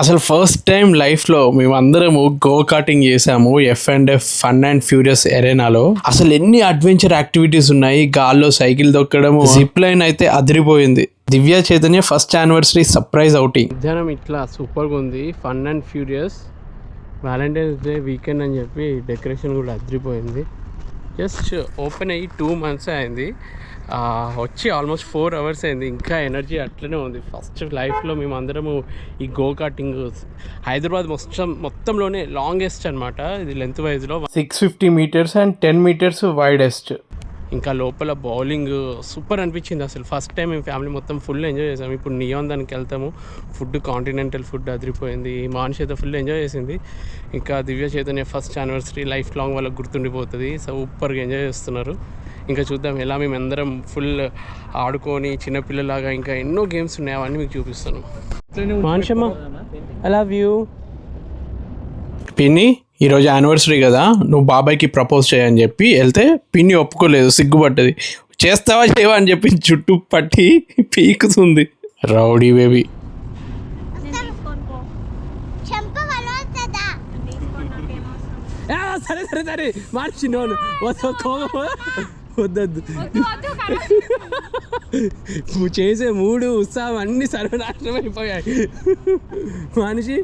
అసలు first time లైఫ్లో మేమందరము గో కార్టింగ్ చేసాము F&F ఫన్ అండ్ ఫ్యూరియస్ ఎరేనాలో. అసలు ఎన్ని అడ్వెంచర్ యాక్టివిటీస్ ఉన్నాయి. గాల్లో సైకిల్ దొక్కడము, జిప్ లైన్ అయితే అదిరిపోయింది. Divya Chaitanya first anniversary surprise outing. మధ్యాహ్నం ఇట్లా సూపర్గా ఉంది. Fun and furious valentine's day weekend అని చెప్పి డెకరేషన్ కూడా అదిరిపోయింది. జస్ట్ ఓపెన్ అయ్యి 2 months అయింది. వచ్చి ఆల్మోస్ట్ 4 hours అయింది. ఇంకా ఎనర్జీ అట్లనే ఉంది. ఫస్ట్ లైఫ్లో మేమందరము ఈ గో కార్టింగ్ హైదరాబాద్ మొత్తంలోనే లాంగెస్ట్ అనమాట. ఇది లెంత్ వైజ్లో 650 meters అండ్ 10 meters వైడెస్ట్. ఇంకా లోపల బౌలింగ్ సూపర్ అనిపించింది. అసలు ఫస్ట్ టైం మేము ఫ్యామిలీ మొత్తం ఫుల్ ఎంజాయ్ చేసాము. ఇప్పుడు నియాన్ దానికి వెళ్తాము. ఫుడ్ కాంటినెంటల్ ఫుడ్ అదిరిపోయింది. మానిష్ అయితే ఫుల్ ఎంజాయ్ చేసింది. ఇంకా Divya Chaitanya first anniversary life long వాళ్ళకి గుర్తుండిపోతుంది. సూపర్గా ఎంజాయ్ చేస్తున్నారు. ఇంకా చూద్దాం ఎలా మేము అందరం ఫుల్ ఆడుకొని చిన్నపిల్లలాగా ఇంకా ఎన్నో గేమ్స్ ఉన్నాయి, అవన్నీ మీకు చూపిస్తాను. మానిషమ్మ ఐ లవ్ యూ. పిన్ని ఈరోజు యానివర్సరీ కదా, నువ్వు బాబాయ్కి ప్రపోజ్ చేయని చెప్పి వెళ్తే పిన్ని ఒప్పుకోలేదు, సిగ్గుపడ్డది. చేస్తావా చేయవా అని చెప్పి చుట్టూ పట్టి పీకుతుంది. Rowdy baby. సరే సరే సరే మార్చి వద్దద్దు. నువ్వు చేసే మూడు ఉత్సాహం అన్ని సర్వనాశనం అయిపోయాయి. మనిషి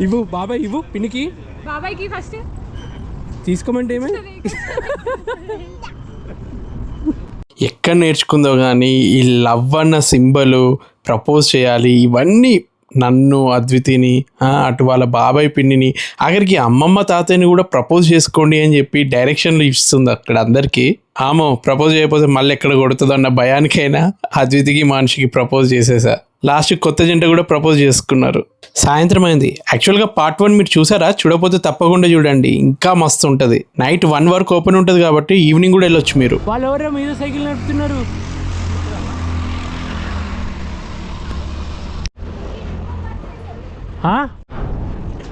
ఇవ్వు బాబాయ్, ఇవ్వు పిన్నికి. బాబాయ్కి ఫస్ట్ తీసుకోమంటే ఏమే ఎక్కడ నేర్చుకుందో కానీ ఈ లవ్ అన్న సింబల్, ప్రపోజ్ చేయాలి, ఇవన్నీ నన్ను అద్వితిని అటు వాళ్ళ బాబాయ్ పిన్నిని ఆఖరికి అమ్మమ్మ తాతయ్యని కూడా ప్రపోజ్ చేసుకోండి అని చెప్పి డైరెక్షన్లు ఇస్తుంది అక్కడ అందరికీ. ఆమో ప్రపోజ్ చేయకపోతే మళ్ళీ ఎక్కడ కొడుతుందో అన్న భయానికైనా అద్వితికి మనిషికి ప్రపోజ్ చేసేసా. లాస్ట్ కొత్త జంట కూడా ప్రపోజ్ చేసుకున్నారు. సాయంత్రం అయింది. యాక్చువల్గా part 1 మీరు చూసారా? చూడకపోతే తప్పకుండా చూడండి, ఇంకా మస్తు ఉంటుంది. నైట్ 1 వరకు ఓపెన్ ఉంటుంది కాబట్టి ఈవినింగ్ కూడా వెళ్ళొచ్చు మీరు. వాళ్ళు ఎవరో మీద సైకిల్ నడుపుతున్నారు.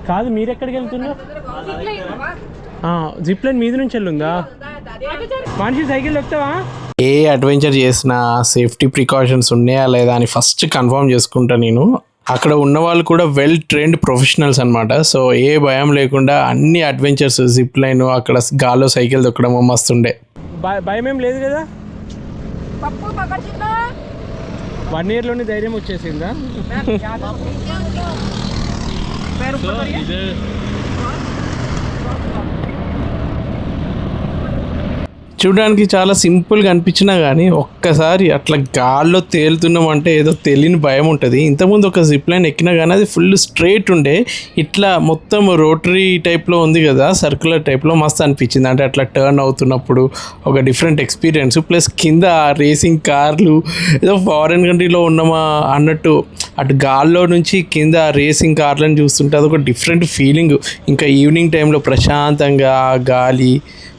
కాదు, మీరు ఎక్కడికి వెళ్తున్నారు? జిప్ లైన్ మీద నుంచి వెళ్ళుందా? మనిషి సైకిల్ ఎక్కుతావా? ఏ అడ్వెంచర్ చేసినా సేఫ్టీ ప్రికాషన్స్ ఉన్నాయా లేదా అని ఫస్ట్ కన్ఫర్మ్ చేసుకుంటా నేను. అక్కడ ఉన్న వాళ్ళు కూడా వెల్ ట్రైన్డ్ ప్రొఫెషనల్స్ అనమాట. సో ఏ భయం లేకుండా అన్ని అడ్వెంచర్స్, జిప్ లైన్, అక్కడ గాల్లో సైకిల్ దొక్కడం మస్తుండే. భయం ఏం లేదు కదా? 1 yearలోనే ధైర్యం వచ్చేసిందా? చూడడానికి చాలా సింపుల్గా అనిపించినా కానీ ఒక్కసారి అట్లా గాల్లో తేలుతున్నామంటే ఏదో తెలియని భయం ఉంటుంది. ఇంతకుముందు ఒక జిప్ లైన్ ఎక్కినా కానీ అది ఫుల్ స్ట్రైట్ ఉండే, ఇట్లా మొత్తం రోటరీ టైప్లో ఉంది కదా, సర్క్యులర్ టైప్లో మస్తు అనిపించింది. అంటే అట్లా టర్న్ అవుతున్నప్పుడు ఒక డిఫరెంట్ ఎక్స్పీరియన్స్. ప్లస్ కింద రేసింగ్ కార్లు, ఏదో ఫారెన్ కంట్రీలో ఉన్నామా అన్నట్టు అటు గాల్లో నుంచి కింద రేసింగ్ కార్లను చూస్తుంటే అదొక డిఫరెంట్ ఫీలింగ్. ఇంకా ఈవినింగ్ టైంలో ప్రశాంతంగా గాలి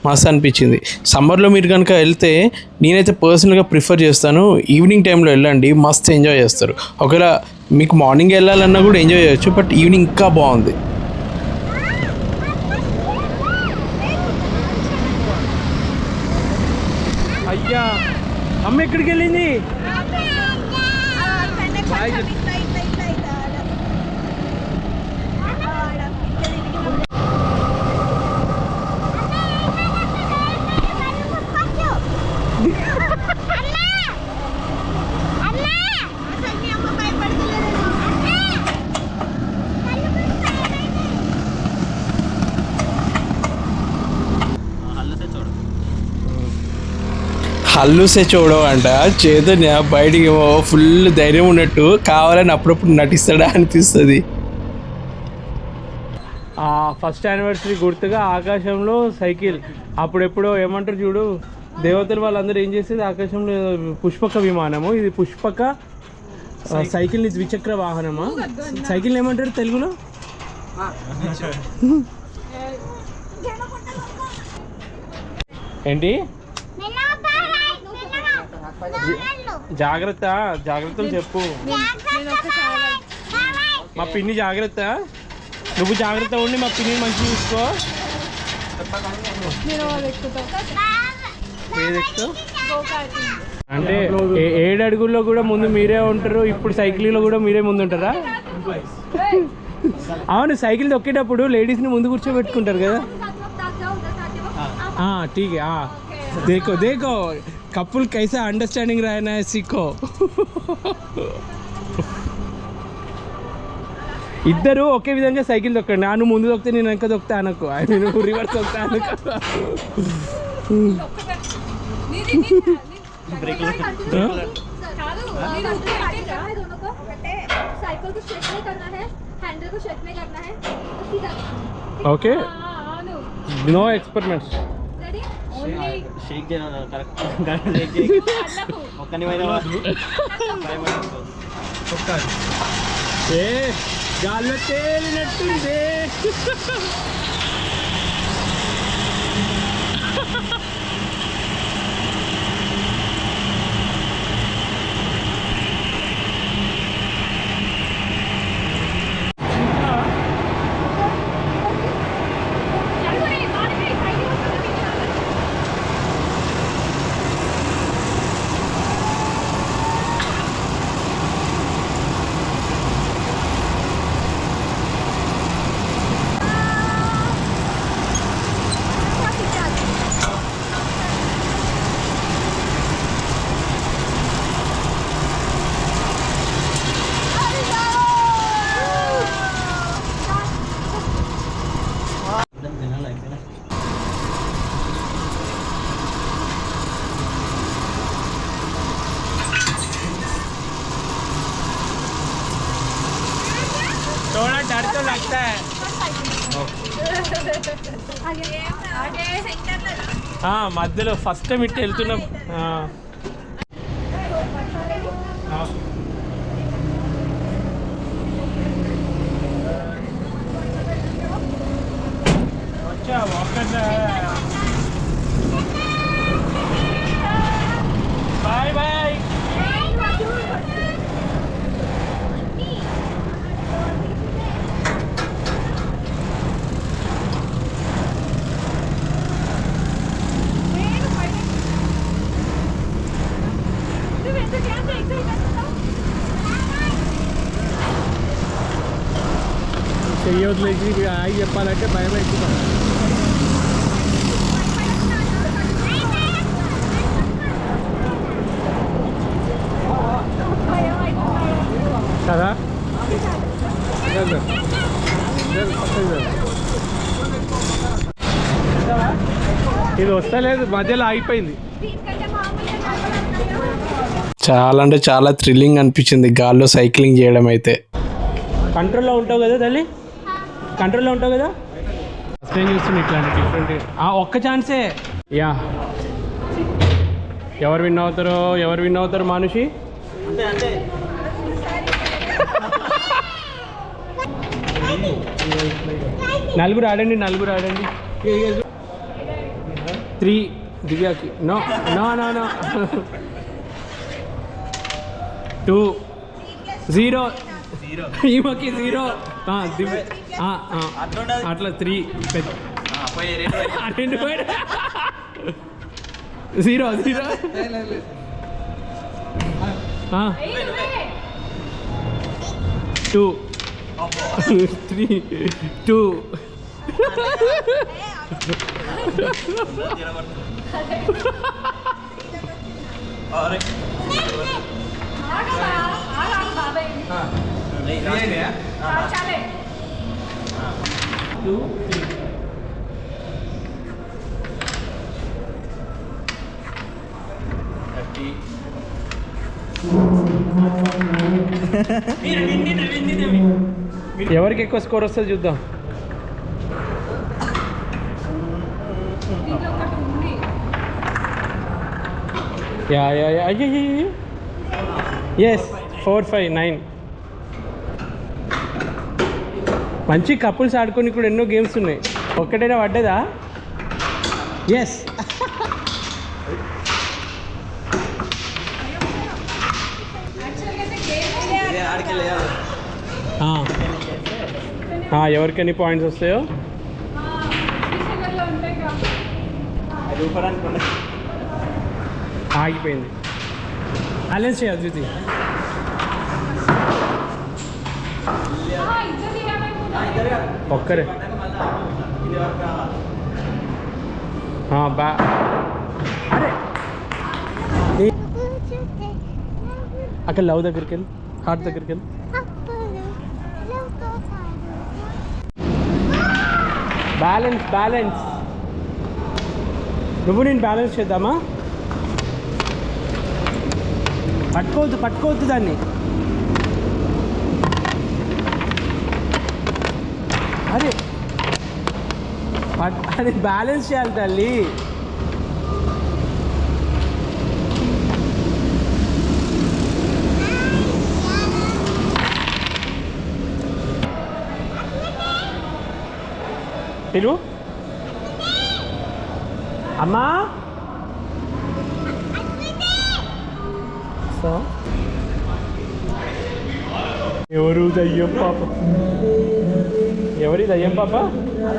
మస్తు అనిపించింది. సమ్మర్లో మీరు కనుక వెళ్తే నేనైతే పర్సనల్గా ప్రిఫర్ చేస్తాను, ఈవినింగ్ టైంలో వెళ్ళండి, మస్తు ఎంజాయ్ చేస్తారు. ఒకవేళ మీకు మార్నింగ్ వెళ్ళాలన్నా కూడా ఎంజాయ్ చేయొచ్చు, బట్ ఈవినింగ్ ఇంకా బాగుంది. అయ్యా అమ్మ ఎక్కడికి వెళ్ళింది? హల్లుసే చూడవు అంట. చైతన్య బయటికి ఫుల్ ధైర్యం ఉన్నట్టు కావాలని అప్పుడప్పుడు నటిస్తాడా అనిపిస్తుంది. ఫస్ట్ యానివర్సరీ గుర్తుగా ఆకాశంలో సైకిల్, అప్పుడెప్పుడో ఏమంటారు చూడు, దేవతలు వాళ్ళందరూ ఏం చేసేది ఆకాశంలో పుష్పక విమానము, ఇది పుష్పక సైకిల్, ఇది ద్విచక్ర వాహనమా? సైకిల్ ఏమంటారు తెలుగులో? ఏంటి? జాగ్రత్తలు చెప్పు. మా పిన్ని జాగ్రత్త, నువ్వు జాగ్రత్త ఉండి మా పిన్ని మంచిగా చూసుకో. ఏది ఎక్కుతావు? అంటే 7 అడుగుల్లో కూడా ముందు మీరే ఉంటారు, ఇప్పుడు సైక్లింగ్లో కూడా మీరే ముందు ఉంటారా? అవును, సైకిల్ తొక్కేటప్పుడు లేడీస్ని ముందు కూర్చోబెట్టుకుంటారు కదా. ठीक है, देखो देखो कपल कैसा अंडरस्टैंडिंग रहना है सीखो. ఇద్దరు ఒకే విధంగా సైకిల్ తొక్కండి. నువ్వు ముందు తొక్కితే నేను వెనక తొక్తా అనకు, నువ్వు రివర్స్ తొక్తా అనకు. Okay, no experiments. గాల్లో తేలినట్టుంది. थोड़ा डर तो लगता है. మధ్యలో ఫస్ట్ టైం ఇట్లా వెళ్తున్నాం. Bye bye. చెయ్యొద్దులేసి ఆగి చెప్పాలంటే భయం అవుతుంది కదా. ఇది వస్తలేదు, మధ్యలో ఆగిపోయింది. చాలా అంటే చాలా థ్రిల్లింగ్ అనిపించింది గాల్లో సైక్లింగ్ చేయడం అయితే. కంట్రోల్లో ఉంటావు కదా తల్లి, కంట్రోల్లో ఉంటావు కదా. ఫస్ట్ టైం చూస్తుంది ఇట్లాంటి డిఫరెంట్. ఒక్క ఛాన్సే. యా, ఎవరు విన్ అవుతారో మనిషి. నలుగురు ఆడండి 3 దివ్యాకి. నో నో నో నో 2 0 ఈమెకి 0 దివ్య అట్లా 3 2 0 0 2 3 2 ఎవరికి ఎక్కువ స్కోర్ వస్తుంది చూద్దాం. యా యా యా అయ్యో ఎస్ 4 5 9. మంచి కపుల్స్ ఆడుకొని కూడా ఎన్నో గేమ్స్ ఉన్నాయి. ఒక్కటైనా పడ్డదా? ఎస్. ఎవరికి ఎన్ని పాయింట్స్ వస్తాయో ఆగిపోయింది. బ్యాలెన్స్ చేయ అద్వితి. ఒక్కరే అరే అక్కడ లవ్ దగ్గరికి వెళ్ళి, హార్ట్ దగ్గరికి వెళ్ళి. Balance balance. నువ్వు నేను బ్యాలెన్స్ చేద్దామా? పట్టుకోవద్దు దాన్ని. అరే అది బ్యాలెన్స్ చేయాలి తల్లి. పిలు అమ్మా. సో ఎవరు దయ్యం పాప? ఎవరి దయ్యం పాప?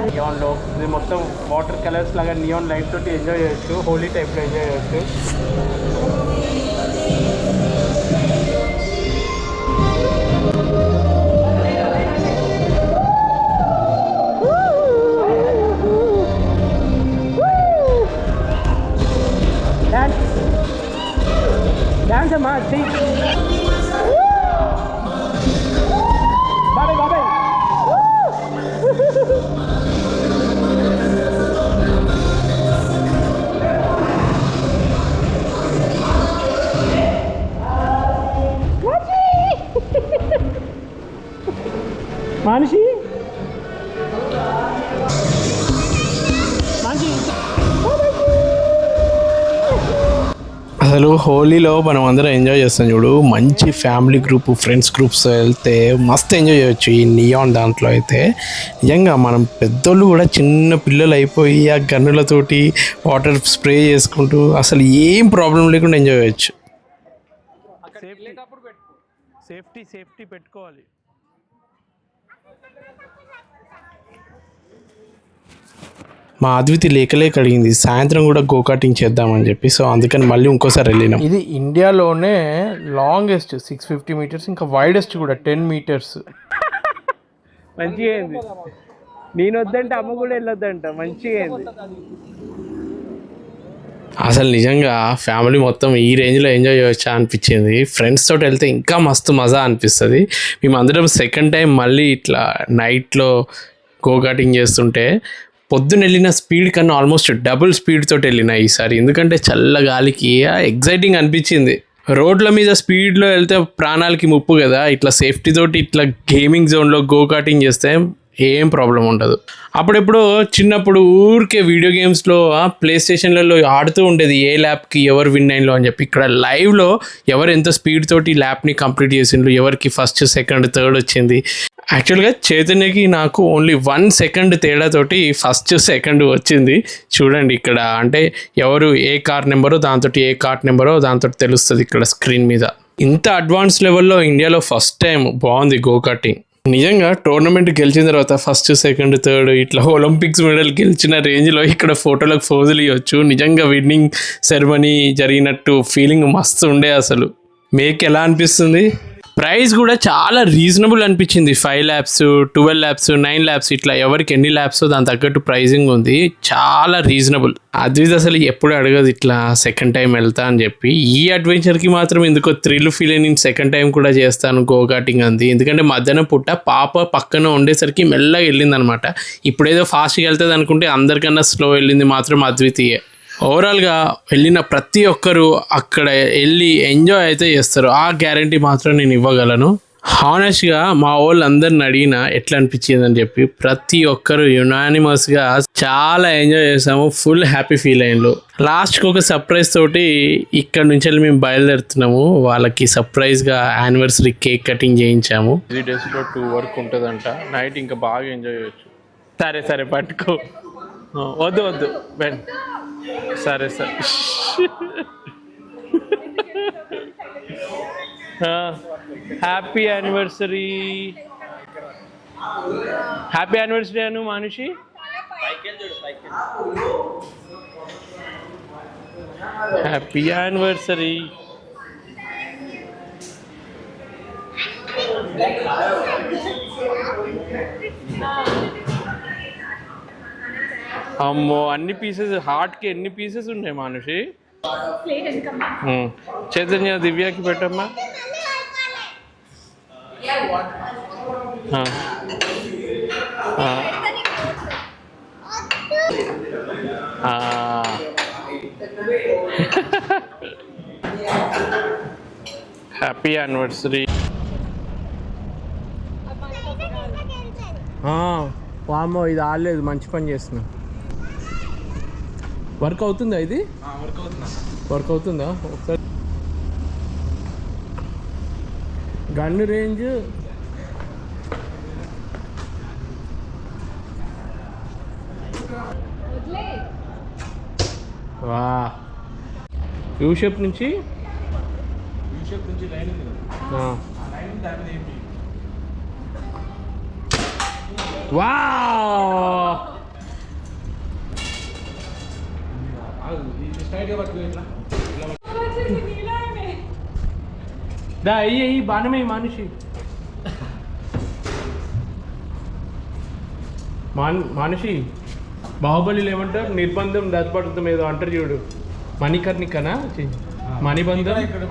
నియాన్లో ఇది మొత్తం వాటర్ కలర్స్ లాగా నియాన్ లైట్ తోటి ఎంజాయ్ చేయొచ్చు. హోలీ టైప్లో ఎంజాయ్ చేయొచ్చు. డాన్స్ అమ్మా. బాబాయ్ బాబాయ్. మనిషి అసలు హోలీలో మనం అందరం ఎంజాయ్ చేస్తాం చూడు. మంచి ఫ్యామిలీ గ్రూప్, ఫ్రెండ్స్ గ్రూప్స్ వెళ్తే మస్తు ఎంజాయ్ చేయొచ్చు ఈ నియాన్ దాంట్లో అయితే. నిజంగా మనం పెద్దోళ్ళు కూడా చిన్న పిల్లలు అయిపోయి ఆ గన్నులతోటి వాటర్ స్ప్రే చేసుకుంటూ అసలు ఏం ప్రాబ్లం లేకుండా ఎంజాయ్ చేయొచ్చు. సేఫ్టీ పెట్టుకోవాలి. మా అద్వితి లేక అడిగింది సాయంత్రం కూడా గోకాటింగ్ చేద్దామని చెప్పి. సో అందుకని మళ్ళీ ఇంకోసారి వెళ్ళినాం. ఇది ఇండియాలోనే లాంగెస్ట్ 650 meters, ఇంకా వైడెస్ట్ కూడా 10 meters. మంచిగా అయింది. నేను వద్దంటే అమ్మ కూడా వెళ్ళొద్దంట. మంచిగా అయింది. అసలు నిజంగా ఫ్యామిలీ మొత్తం ఈ రేంజ్లో ఎంజాయ్ చేయవచ్చా అనిపించింది. ఫ్రెండ్స్ తోటి వెళ్తే ఇంకా మస్తు మజా అనిపిస్తుంది. మేము అందరం సెకండ్ టైం మళ్ళీ ఇట్లా నైట్లో గోకాటింగ్ చేస్తుంటే పొద్దున్న వెళ్ళిన స్పీడ్ కన్నా ఆల్మోస్ట్ డబుల్ స్పీడ్ తోటి వెళ్ళిన ఈసారి. ఎందుకంటే చల్ల గాలికి ఎగ్జైటింగ్ అనిపించింది. రోడ్ల మీద స్పీడ్లో వెళ్తే ప్రాణాలకి ముప్పు కదా. ఇట్లా సేఫ్టీ తోటి ఇట్లా గేమింగ్ జోన్లో గోకాటింగ్ చేస్తే ఏం ప్రాబ్లం ఉండదు. అప్పుడెప్పుడు చిన్నప్పుడు ఊరికే వీడియో గేమ్స్లో ప్లే స్టేషన్లలో ఆడుతూ ఉండేది ఏ ల్యాప్కి ఎవరు విన్ అయినలో అని చెప్పి. ఇక్కడ లైవ్లో ఎవరు ఎంత స్పీడ్ తోటి ల్యాప్ని కంప్లీట్ చేసిండ్రు, ఎవరికి ఫస్ట్ సెకండ్ థర్డ్ వచ్చింది. యాక్చువల్గా చైతన్యకి నాకు ఓన్లీ 1 second తేడాతోటి ఫస్ట్ సెకండ్ వచ్చింది. చూడండి ఇక్కడ అంటే ఎవరు ఏ కార్ నెంబరో దాంతో ఏ కార్ నెంబరో దాంతో తెలుస్తుంది ఇక్కడ స్క్రీన్ మీద. ఇంత అడ్వాన్స్ లెవెల్లో ఇండియాలో ఫస్ట్ టైం బాగుంది గోకాటింగ్. నిజంగా టోర్నమెంట్ గెలిచిన తర్వాత ఫస్ట్ సెకండ్ థర్డ్ ఇట్లా ఒలింపిక్స్ మెడల్ గెలిచిన రేంజ్లో ఇక్కడ ఫోటోలకు ఫోజులు ఇవ్వచ్చు. నిజంగా విన్నింగ్ సెరమనీ జరిగినట్టు ఫీలింగ్ మస్తు ఉండే. అసలు మీకు ఎలా అనిపిస్తుంది? ప్రైస్ కూడా చాలా రీజనబుల్ అనిపించింది. 5 laps, 12 laps, 9 laps ఇట్లా ఎవరికి ఎన్ని ల్యాప్స్ దాని తగ్గట్టు ప్రైజింగ్ ఉంది. చాలా రీజనబుల్. అద్విత్ అసలు ఎప్పుడు అడగదు ఇట్లా సెకండ్ టైం వెళ్తా అని చెప్పి. ఈ అడ్వెంచర్కి మాత్రం ఎందుకో థ్రిల్ ఫీల్ అయిన సెకండ్ టైం కూడా చేస్తాను గోకాటింగ్ అంది. ఎందుకంటే మధ్యాహ్నం పుట్ట పాప పక్కన ఉండేసరికి మెల్లగా వెళ్ళింది అనమాట. ఇప్పుడేదో ఫాస్ట్గా వెళ్తుంది అనుకుంటే అందరికన్నా స్లో వెళ్ళింది మాత్రం అద్వితీయే. ఓవరాల్గా వెళ్ళిన ప్రతి ఒక్కరు అక్కడ వెళ్ళి ఎంజాయ్ అయితే చేస్తారు. ఆ గ్యారంటీ మాత్రం నేను ఇవ్వగలను. హానెస్ట్గా మా వాళ్ళందరిని అడిగిన ఎట్లా అనిపించింది అని చెప్పి ప్రతి ఒక్కరు యునానిమస్గా చాలా ఎంజాయ్ చేసాము. ఫుల్ హ్యాపీ ఫీల్ అయ్యిండ్రు. లాస్ట్కి ఒక సర్ప్రైజ్ తోటి ఇక్కడ నుంచి వెళ్ళి మేము బయలుదేరుతున్నాము. వాళ్ళకి సర్ప్రైజ్గా యానివర్సరీ కేక్ కటింగ్ చేయించాము. 3 daysలో 2 వరకు ఉంటుందంట. నైట్ ఇంకా బాగా ఎంజాయ్ చేయొచ్చు. సరే పట్టుకో. వద్దు సరే హ్యాపీ యానివర్సరీ అను మనిషి. Happy anniversary. అమ్మో అన్ని పీసెస్ హార్ట్కి ఎన్ని పీసెస్ ఉన్నాయి మనిషి. చైతన్య దివ్యాకి పెట్టమ్మా. Happy anniversary. వామ్మో ఇది ఆడలేదు, మంచి పని చేస్తున్నా. వర్క్ అవుతుందా ఇది? వర్క్ అవుతుందా? ఒకసారి గన్ రేంజ్ వా యూ షేప్ నుంచి వా దా అయ్యి బాణమే మనిషి. మనిషి బాహుబలిలో ఏమంటారు, నిర్బంధం దశపడుతాం ఏదో అంటారు చూడు, మణికర్ణికనా మణిబంధం. ఇట్లా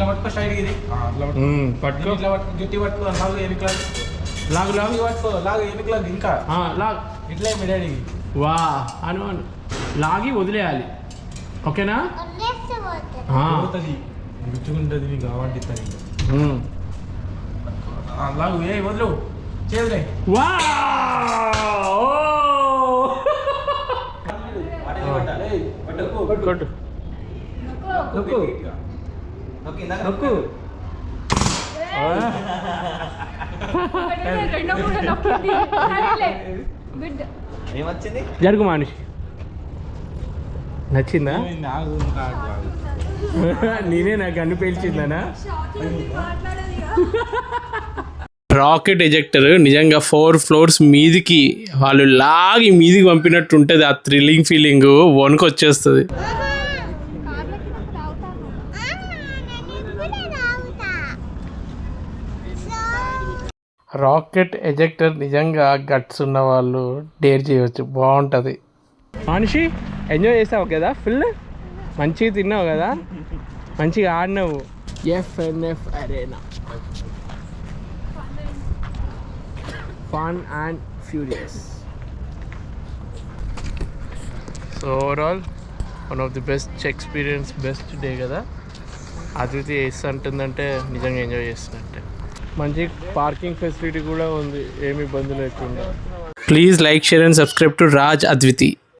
పట్టుకో స్ట్రైట్ ఇది పట్టుకో, ఇట్లా పట్టుకో, గట్టి పట్టుకో, లాగు ఎనికలాగు, లాగు లాగు పట్టుకో, లాగు ఎనికలాగు, ఇంకా లాగ్ ఇట్లా మీ డాడీకి వా అను లాగి వదిలేయాలి. ఓకేనా? గుచ్చుకుంటుంది నీకు కావాలి. లాగు ఏ వదిలేవు చేదులే. వా కొట్టు నొక్కు నొక్కు. ఏమొచ్చింది? జరుగు మనిషి. నచ్చిందా? నేనే నాకు అన్ని పేల్చిందనా? రాకెట్ ఎజెక్టర్ నిజంగా 4 floors మీదికి వాళ్ళు లాగి మీదికి పంపినట్టు ఉంటుంది. ఆ థ్రిల్లింగ్ ఫీలింగ్ వణుకొచ్చేస్తుంది. రాకెట్ ఎజెక్టర్ నిజంగా గట్స్ ఉన్న వాళ్ళు డేర్ చేయవచ్చు, బాగుంటుంది. మనిషి ఎంజాయ్ చేసావు కదా, ఫుల్ మంచిగా తిన్నావు కదా, మంచిగా ఆడినావు. FNF arena, fun and furious. So overall one of the best experience, best day కదా. అతిథి వేసి అంటుందంటే నిజంగా ఎంజాయ్ చేస్తున్నట్టే. మంచి పార్కింగ్ ఫెసిలిటీ కూడా ఉంది, ఏమి ఇబ్బంది లేకుండా. Please like, share and subscribe to Raj Adviti.